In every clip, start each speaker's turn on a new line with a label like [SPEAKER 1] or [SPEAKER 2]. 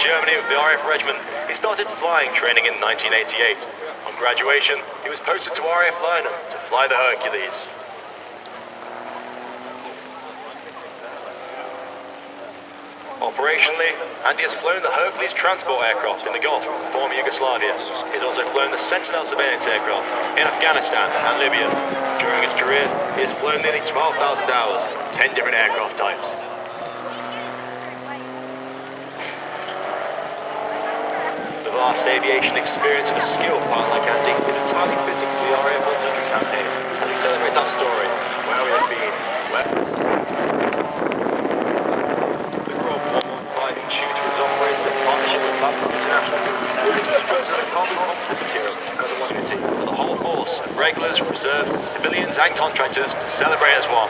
[SPEAKER 1] Germany with the RAF Regiment, he started flying training in 1988. On graduation, he was posted to RAF Lynham to fly the Hercules. Operationally, Andy has flown the Hercules transport aircraft in the Gulf, former Yugoslavia. He's also flown the Sentinel surveillance aircraft in Afghanistan and Libya. During his career, he has flown nearly 12,000 hours, 10 different aircraft types. The vast aviation experience of a skilled pilot like Andy is entirely fitting for the RAF 100 campaign, as we celebrate our story, where we have been, Tutor is operated in partnership with Duxford International, which was chosen as a carbon composite material as a unity for the whole force of regulars, reserves, civilians and contractors to celebrate as one.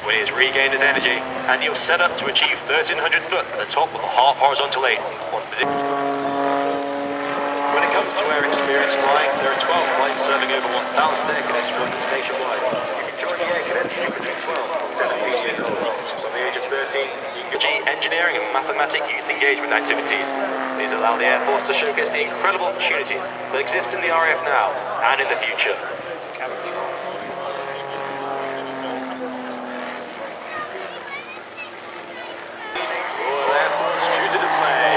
[SPEAKER 1] When he has regained his energy, Andy was set up to achieve 1,300 foot at the top of a half-horizontal 8 once positioned. When it comes to air experience flying, there are 12 flights serving over 1,000 air cadets workers nationwide. You can join the air cadets if you're between 12 and 17 years old. From the age of 13, you can go engineering and mathematic youth engagement activities. These allow the Air Force to showcase the incredible opportunities that exist in the RAF now and in the future. Royal Air Force Tutor Display.